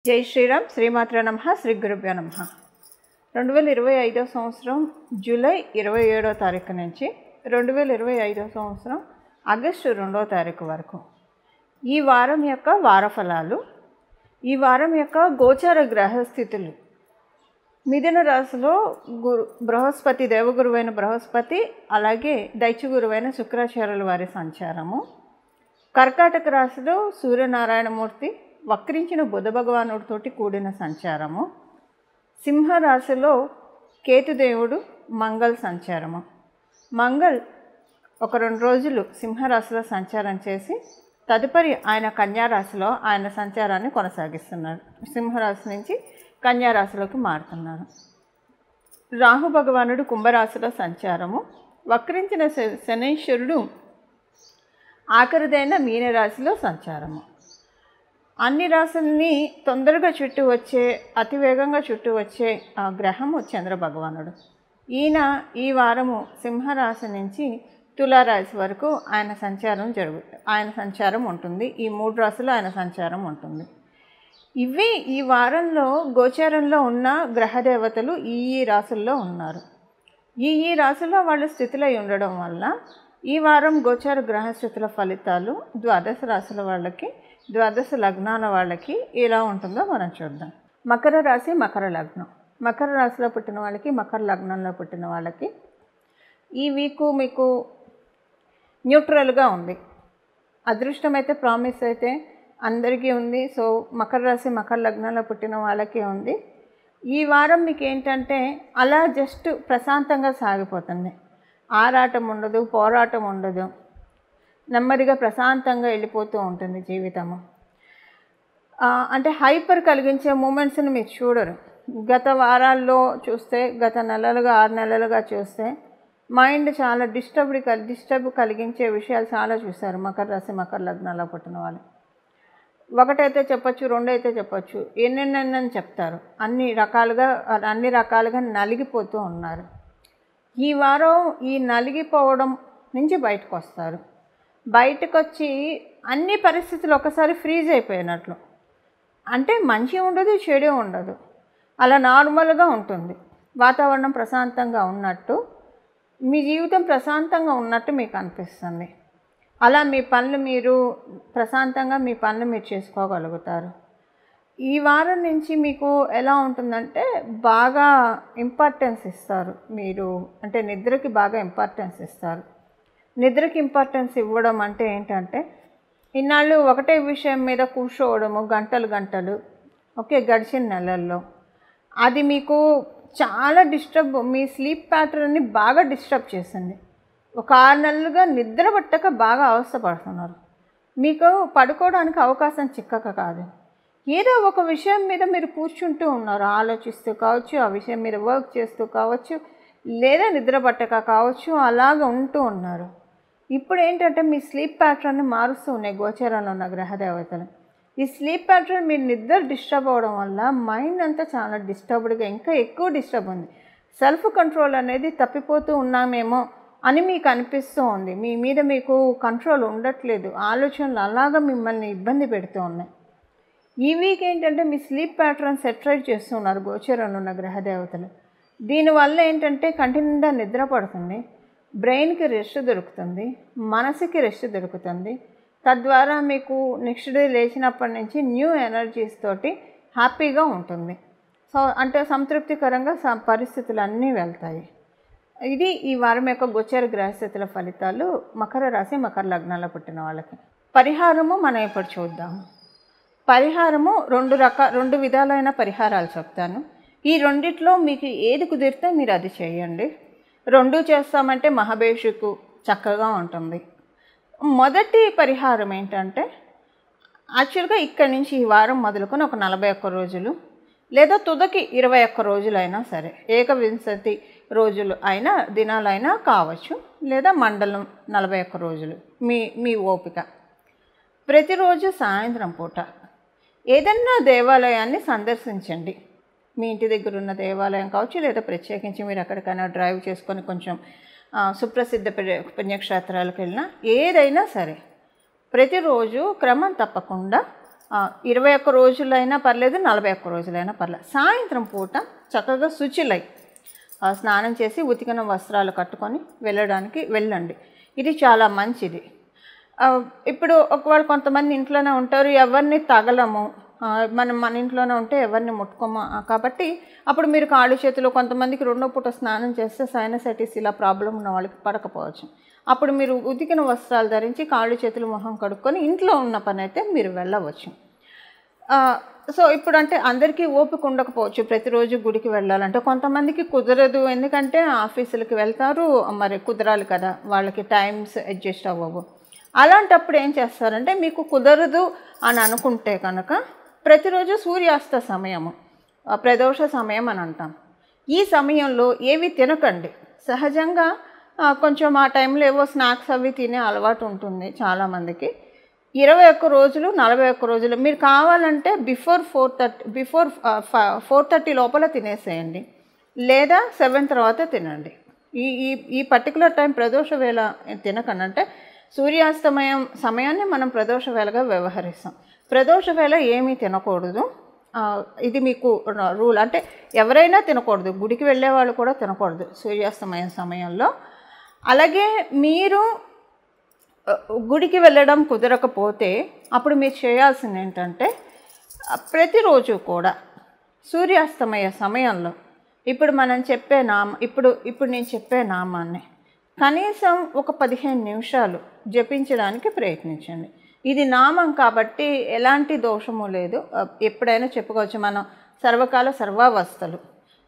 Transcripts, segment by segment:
జై శ్రీరామ్. శ్రీమాత్ర నమః. శ్రీ గురుభ్యో నమః. 2025 సంవత్సరం జూలై 27వ తారీఖు నుంచి 2025 సంవత్సరం ఆగస్టు 2వ తారీఖు వరకు ఈ వారం యొక్క వారఫలాలు, ఈ వారం యొక్క గోచార గ్రహస్థితులు, మిథున రాశిలో బృహస్పతి, దేవగురువైన బృహస్పతి, అలాగే దైత్యగురువైన శుక్రాచార్యుల వారి సంచారము, కర్కాటక రాశిలో సూర్యనారాయణమూర్తి వక్రించిన బుధ భగవానుడితోటి కూడిన సంచారము, సింహరాశిలో కేతుదేవుడు మంగళ సంచారము. మంగళ్ ఒక 2 రోజులు సింహరాశిలో సంచారం చేసి తదుపరి ఆయన కన్యారాశిలో ఆయన సంచారాన్ని కొనసాగిస్తున్నారు. సింహరాశి నుంచి కన్యారాశిలోకి మారుతున్నారు. రాహు భగవానుడు కుంభరాశిలో సంచారము, వక్రించిన శనీశ్వరుడు ఆఖరిదైన మీనరాశిలో సంచారము. అన్ని రాశుల్ని తొందరగా చుట్టూ వచ్చే, అతివేగంగా చుట్టూ వచ్చే ఆ గ్రహము చంద్ర భగవానుడు. ఈయన ఈ వారము సింహరాశి నుంచి తులారాశి వరకు ఆయన సంచారం ఉంటుంది. ఈ 3 రాశులు ఆయన సంచారం ఉంటుంది. ఇవి ఈ వారంలో గోచారంలో ఉన్న గ్రహదేవతలు ఈ రాశుల్లో ఉన్నారు. ఈ రాశుల్లో వాళ్ళు స్థితులై ఉండడం వల్ల ఈ వారం గోచార గ్రహస్థితుల ఫలితాలు ద్వాదశ రాశుల వాళ్ళకి, ద్వాదశ లగ్నాల వాళ్ళకి ఎలా ఉంటుందో మనం చూద్దాం. మకర రాశి, మకర లగ్నం. మకర రాశిలో పుట్టిన వాళ్ళకి, మకర లగ్నంలో పుట్టిన వాళ్ళకి ఈ వీకు మీకు న్యూట్రల్గా ఉంది. అదృష్టం అయితే, ప్రామిస్ అయితే అందరికీ ఉంది. సో మకర రాశి, మకర లగ్నంలో పుట్టిన వాళ్ళకి ఉంది. ఈ వారం మీకు ఏంటంటే అలా జస్ట్ ప్రశాంతంగా సాగిపోతుంది. ఆరాటం ఉండదు, పోరాటం ఉండదు, నెమ్మదిగా ప్రశాంతంగా వెళ్ళిపోతూ ఉంటుంది జీవితము. అంటే హైపర్ కలిగించే మూమెంట్స్ని మీరు చూడరు. గత వారాల్లో చూస్తే, గత నెలలుగా 6 నెలలుగా చూస్తే మైండ్ చాలా డిస్టర్బ్ కలిగించే విషయాలు చాలా చూశారు మకర రాశి, మకర లగ్నాల్లో పుట్టిన వాళ్ళు. ఒకటైతే చెప్పచ్చు, 2 అయితే చెప్పచ్చు, ఎన్నెన్నని చెప్తారు. అన్ని రకాలుగా నలిగిపోతూ ఉన్నారు. ఈ వారం ఈ నలిగిపోవడం నుంచి బయటకు వస్తారు. బయటకు వచ్చి అన్ని పరిస్థితులు ఒకసారి ఫ్రీజ్ అయిపోయినట్లు, అంటే మంచి ఉండదు, చెడు ఉండదు, అలా నార్మల్గా ఉంటుంది. వాతావరణం ప్రశాంతంగా ఉన్నట్టు, మీ జీవితం ప్రశాంతంగా ఉన్నట్టు మీకు అనిపిస్తుంది. అలా మీ పనులు మీరు ప్రశాంతంగా మీరు చేసుకోగలుగుతారు. ఈ వారం నుంచి మీకు ఎలా ఉంటుందంటే బాగా ఇంపార్టెన్స్ ఇస్తారు మీరు, అంటే నిద్రకి బాగా ఇంపార్టెన్స్ ఇస్తారు. నిద్రకి ఇంపార్టెన్స్ ఇవ్వడం అంటే ఏంటంటే, ఇన్నాళ్ళు ఒకటే విషయం మీద కూర్చోవడము గంటలు గడిచిన నెలల్లో అది మీకు చాలా మీ స్లీప్ ప్యాటర్న్ని బాగా డిస్టర్బ్ చేసింది. ఒక 6 నెలలుగా నిద్ర పట్టక బాగా అవస్థపడుతున్నారు. మీకు పడుకోవడానికి అవకాశం చిక్కక కాదు, ఏదో ఒక విషయం మీద మీరు కూర్చుంటూ ఉన్నారు, ఆలోచిస్తూ కావచ్చు, ఆ విషయం మీద వర్క్ చేస్తూ కావచ్చు, లేదా నిద్ర పట్టక కావచ్చు, అలాగ ఉంటూ ఉన్నారు. ఇప్పుడు ఏంటంటే మీ స్లీప్ ప్యాటర్న్ని మారుస్తూ ఉన్నాయి గోచారంలో ఉన్న గ్రహదేవతలు. ఈ స్లీప్ ప్యాటర్న్ మీరు నిద్ర డిస్టర్బ్ అవ్వడం వల్ల మైండ్ అంతా చాలా డిస్టర్బ్డ్గా, ఇంకా ఎక్కువ డిస్టర్బ్ ఉంది. సెల్ఫ్ కంట్రోల్ అనేది తప్పిపోతూ ఉన్నామేమో అని మీకు అనిపిస్తూ ఉంది. మీ మీద మీకు కంట్రోల్ ఉండట్లేదు, ఆలోచనలు అలాగా మిమ్మల్ని ఇబ్బంది పెడుతూ ఉన్నాయి. ఈ వీక్ ఏంటంటే మీ స్లీప్ ప్యాటర్న్ సెటరైట్ చేస్తున్నారు గోచారంలో ఉన్న గ్రహదేవతలు. దీనివల్ల ఏంటంటే కంటి నిండా నిద్ర పడుతుంది, బ్రెయిన్కి రెస్ట్ దొరుకుతుంది, మనసుకి రెస్ట్ దొరుకుతుంది. తద్వారా మీకు నెక్స్ట్ డే లేచినప్పటి నుంచి న్యూ ఎనర్జీస్ తోటి హ్యాపీగా ఉంటుంది. సో అంటే సంతృప్తికరంగా పరిస్థితులు అన్నీ వెళ్తాయి. ఇది ఈ వారం యొక్క గోచార గ్రహస్థితుల ఫలితాలు మకర రాశి, మకర లగ్నాల్లో పుట్టిన వాళ్ళకి. పరిహారము మనం ఇప్పుడు చూద్దాం. పరిహారము 2 విధాలైన పరిహారాలు చెప్తాను. ఈ రెండిట్లో మీకు ఏది కుదిరితే మీరు అది చేయండి. 2 చేస్తామంటే మహాభేషుకు చక్కగా ఉంటుంది. మొదటి పరిహారం ఏంటంటే, యాక్చువల్గా ఇక్కడి నుంచి ఈ వారం మొదలుకొని ఒక 41 రోజులు లేదా తుదకి 21 రోజులైనా సరే, ఏకవింశతి రోజులు అయినా దినాలైనా కావచ్చు, లేదా మండలం 41 రోజులు, మీ ఓపిక. ప్రతిరోజు సాయంత్రం పూట ఏదన్నా దేవాలయాన్ని సందర్శించండి. మీ ఇంటి దగ్గర ఉన్న దేవాలయం కావచ్చు, లేదా ప్రత్యేకించి మీరు ఎక్కడికైనా డ్రైవ్ చేసుకొని కొంచెం సుప్రసిద్ధ పుణ్యక్షేత్రాలకు వెళ్ళినా, ఏదైనా సరే ప్రతిరోజు క్రమం తప్పకుండా 21 రోజులైనా పర్లేదు, 41 రోజులైనా పర్లేదు. సాయంత్రం పూట చక్కగా శుచిలై స్నానం చేసి ఉతికిన వస్త్రాలు కట్టుకొని వెళ్ళండి. ఇది చాలా మంచిది. ఇప్పుడు ఒకవేళ కొంతమంది ఇంట్లోనే ఉంటారు, ఎవరిని తగలము, మనం మన ఇంట్లోనే ఉంటే ఎవరిని ముట్టుకోము, కాబట్టి అప్పుడు మీరు కాళ్ళు చేతులు, కొంతమందికి 2వ పూట స్నానం చేస్తే సైనసైటిస్ ఇలా ప్రాబ్లం ఉన్న వాళ్ళకి పడకపోవచ్చు. అప్పుడు మీరు ఉతికిన వస్త్రాలు ధరించి కాళ్ళు చేతులు మొహం కడుక్కొని ఇంట్లో ఉన్న పని అయితే మీరు వెళ్ళవచ్చు. సో ఇప్పుడు అంటే అందరికీ ఓపిక ఉండకపోవచ్చు ప్రతిరోజు గుడికి వెళ్ళాలంటే, కొంతమందికి కుదరదు, ఎందుకంటే ఆఫీసులకి వెళ్తారు, మరి కుదరాలి కదా, వాళ్ళకి టైమ్స్ అడ్జస్ట్ అవ్వవు. అలాంటప్పుడు ఏం చేస్తారంటే, మీకు కుదరదు అని అనుకుంటే కనుక ప్రతిరోజు సూర్యాస్త సమయము, ప్రదోష సమయం అని అంటాం. ఈ సమయంలో ఏవి తినకండి. సహజంగా కొంచెం ఆ టైంలో ఏవో స్నాక్స్ అవి తినే అలవాటు ఉంటుంది చాలామందికి. 21 రోజులు 41 రోజులు మీరు కావాలంటే బిఫోర్ 4:30 లోపల తినేసేయండి, లేదా 7 తర్వాత తినండి. ఈ పర్టికులర్ టైం ప్రదోష వేళ తినకండి. అంటే సూర్యాస్తమయం సమయాన్ని మనం ప్రదోష వేళగా వ్యవహరిస్తాం. ప్రదోష వేళ ఏమీ తినకూడదు. ఇది మీకు రూల్. అంటే ఎవరైనా తినకూడదు, గుడికి వెళ్ళే వాళ్ళు కూడా తినకూడదు సూర్యాస్తమయం సమయంలో. అలాగే మీరు గుడికి వెళ్ళడం కుదరకపోతే అప్పుడు మీరు చేయాల్సింది ఏంటంటే, ప్రతిరోజు కూడా సూర్యాస్తమయ సమయంలో ఇప్పుడు మనం చెప్పే ఇప్పుడు నేను చెప్పే నామాన్ని కనీసం ఒక 15 నిమిషాలు జపించడానికి ప్రయత్నించండి. ఇది నామం కాబట్టి ఎలాంటి దోషము లేదు, ఎప్పుడైనా చెప్పుకోవచ్చు. మనం సర్వకాల సర్వావస్థలు,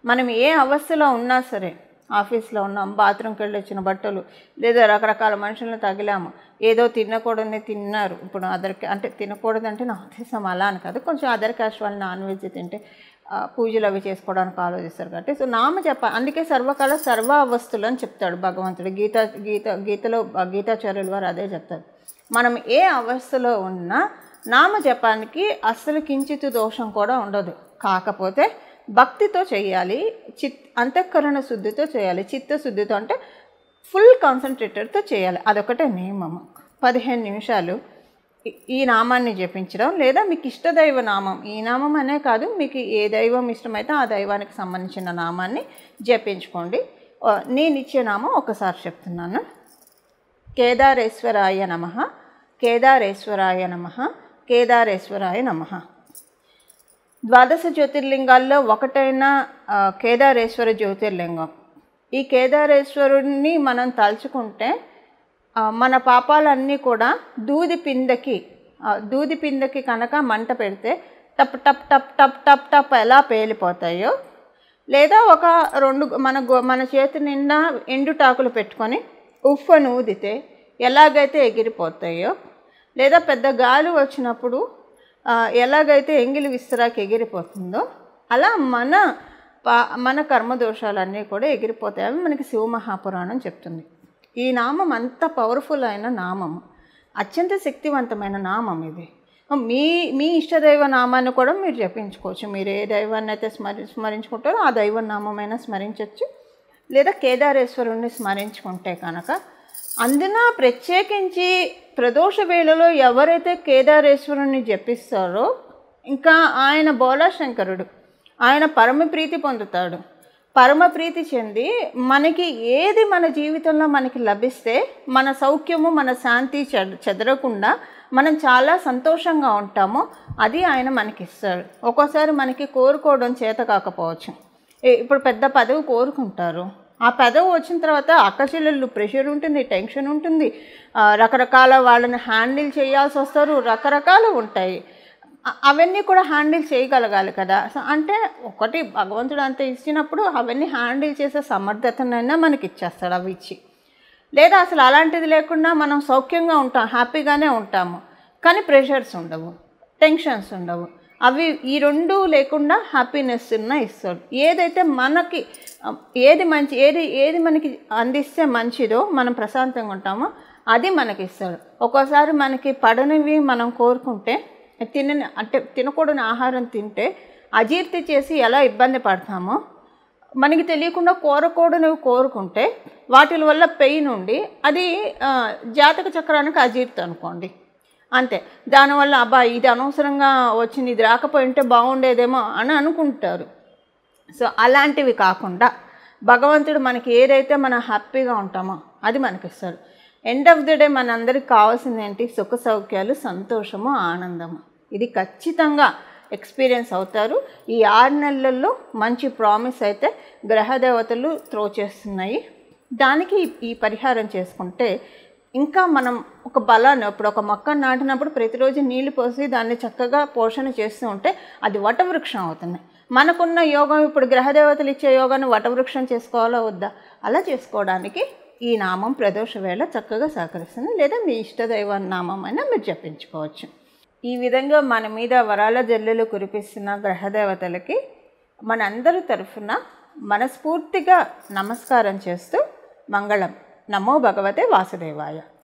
మనం ఏ అవస్థలో ఉన్నా సరే, ఆఫీస్లో ఉన్నాం, బాత్రూమ్కి వెళ్ళి వచ్చిన బట్టలు, లేదా రకరకాల మనుషులను తగిలాము, ఏదో తినకూడదని తిన్నారు. ఇప్పుడు అంటే తినకూడదంటే నా ఉద్దేశం అలా అని కాదు, కొంచెం అదర్ క్యాస్ట్ వాళ్ళు నాన్ వెజ్ తింటే పూజలు అవి చేసుకోవడానికి ఆలోచిస్తారు కాబట్టి. సో నామ అందుకే సర్వకాల సర్వ అవస్థలు అని చెప్తాడు భగవంతుడు. గీతలో గీతాచార్యుల వారు అదే చెప్తారు. మనం ఏ అవస్థలో ఉన్నా నామజపానికి అస్సలు కించిత్ దోషం కూడా ఉండదు. కాకపోతే భక్తితో చేయాలి, అంతఃకరణ శుద్ధితో చేయాలి, చిత్తశుద్ధితో, అంటే ఫుల్ కాన్సన్ట్రేటెడ్తో చేయాలి. అదొకటే నియమము. 15 నిమిషాలు ఈ నామాన్ని జపించడం, లేదా మీకు ఇష్టదైవ నామం, ఈ నామం అనే కాదు, మీకు ఏ దైవం ఇష్టమైతే ఆ దైవానికి సంబంధించిన నామాన్ని జపించుకోండి. నేను ఇచ్చే నామం ఒకసారి చెప్తున్నాను. కేదారేశ్వరాయ నమః, కేదారేశ్వరాయ నమః, కేదారేశ్వరాయ నమః. 12 జ్యోతిర్లింగాల్లో ఒకటైన కేదారేశ్వర జ్యోతిర్లింగం. ఈ కేదారేశ్వరుడిని మనం తలుచుకుంటే మన పాపాలన్నీ కూడా దూది పిందకి కనుక మంట పెడితే టప్ టప్ టప్ టప్ టప్ టప్ ఎలా పేలిపోతాయో, లేదా ఒక 2 మన చేతి నిండా ఎండుటాకులు పెట్టుకొని ఉఫ్ఫను ఊదితే ఎలాగైతే ఎగిరిపోతాయో, లేదా పెద్ద గాలి వచ్చినప్పుడు ఎలాగైతే ఎంగిలి విస్తరాకి ఎగిరిపోతుందో, అలా మన కర్మదోషాలన్నీ కూడా ఎగిరిపోతాయి. అవి మనకి శివమహాపురాణం చెప్తుంది. ఈ నామం అంత పవర్ఫుల్ అయిన నామము, అత్యంత శక్తివంతమైన నామం ఇది. మీ ఇష్టదైవ నామాన్ని కూడా మీరు జపించుకోవచ్చు. మీరు ఏ దైవాన్ని అయితే స్మరించుకుంటారో ఆ దైవ నామమైనా స్మరించవచ్చు, లేదా కేదారేశ్వరుణ్ణి స్మరించుకుంటే కనుక. అందున ప్రత్యేకించి ప్రదోష వేళలో ఎవరైతే కేదారేశ్వరుణ్ణి జపిస్తారో, ఇంకా ఆయన బోలాశంకరుడు, ఆయన పరమప్రీతి పొందుతాడు. పరమప్రీతి చెంది మనకి ఏది మన జీవితంలో మనకి లభిస్తే మన సౌఖ్యము, మన శాంతి చెదరకుండా మనం చాలా సంతోషంగా ఉంటామో అది ఆయన మనకిస్తాడు. ఒక్కోసారి మనకి కోరుకోవడం చేత కాకపోవచ్చు. ఇప్పుడు పెద్ద పదవి కోరుకుంటారు, ఆ పదవి వచ్చిన తర్వాత అక్కచెల్లెళ్ళు ప్రెషర్ ఉంటుంది, టెన్షన్ ఉంటుంది, రకరకాల వాళ్ళని హ్యాండిల్ చేయాల్సి వస్తారు, రకరకాలు ఉంటాయి. అవన్నీ కూడా హ్యాండిల్ చేయగలగాలి కదా. అంటే ఒకటి భగవంతుడు అంత ఇచ్చినప్పుడు అవన్నీ హ్యాండిల్ చేసే సమర్థతనైనా మనకి ఇచ్చేస్తాడు అవి ఇచ్చి. లేదా అసలు అలాంటిది లేకుండా మనం సౌఖ్యంగా ఉంటాం, హ్యాపీగానే ఉంటాము, కానీ ప్రెషర్స్ ఉండవు, టెన్షన్స్ ఉండవు. అవి ఈ 2 లేకుండా హ్యాపీనెస్ ఇస్తాడు. ఏదైతే మనకి ఏది మనకి అందిస్తే మంచిదో, మనం ప్రశాంతంగా ఉంటామో అది మనకి ఇస్తాడు. ఒక్కోసారి మనకి పడనివి మనం కోరుకుంటే, తినకూడని ఆహారం తింటే అజీర్తి చేసి ఎలా ఇబ్బంది పడతామో, మనకి తెలియకుండా కోరకూడనివి కోరుకుంటే వాటి వల్ల పెయిన్ ఉండి అది జాతక చక్రానికి అజీర్తి అనుకోండి. అంతే. దానివల్ల అబ్బా ఇది అనవసరంగా వచ్చింది, ఇది రాకపోయి ఉంటే బాగుండేదేమో అని అనుకుంటారు. సో అలాంటివి కాకుండా భగవంతుడు మనకి ఏదైతే మనం హ్యాపీగా ఉంటామో అది మనకిస్తాడు. ఎండ్ ఆఫ్ ది డే మనందరికి కావాల్సింది ఏంటి? సుఖ సౌఖ్యాలు, సంతోషము, ఆనందము. ఇది ఖచ్చితంగా ఎక్స్పీరియన్స్ అవుతారు. ఈ 6 నెలల్లో మంచి ప్రామిస్ అయితే గ్రహదేవతలు త్రో చేస్తున్నాయి. దానికి ఈ పరిహారం చేసుకుంటే ఇంకా మనం ఒక బలాన్ని, ఇప్పుడు ఒక మొక్క నాటినప్పుడు ప్రతిరోజు నీళ్లు పోసి దాన్ని చక్కగా పోషణ చేస్తూ ఉంటే అది వటవృక్షం అవుతుంది. మనకున్న యోగం, ఇప్పుడు గ్రహదేవతలు ఇచ్చే యోగాన్ని వటవృక్షం చేసుకోవాలా వద్దా? అలా చేసుకోవడానికి ఈ నామం ప్రదోష వేళ చక్కగా సహకరిస్తుంది. లేదా మీ ఇష్టదైవ నామం అయినా మీరు జపించుకోవచ్చు. ఈ విధంగా మన మీద వరాల జల్లులు కురిపిస్తున్న గ్రహదేవతలకి మనందరి తరఫున మనస్ఫూర్తిగా నమస్కారం చేస్తూ మంగళం. నమో భగవతే వాసుదేవాయ.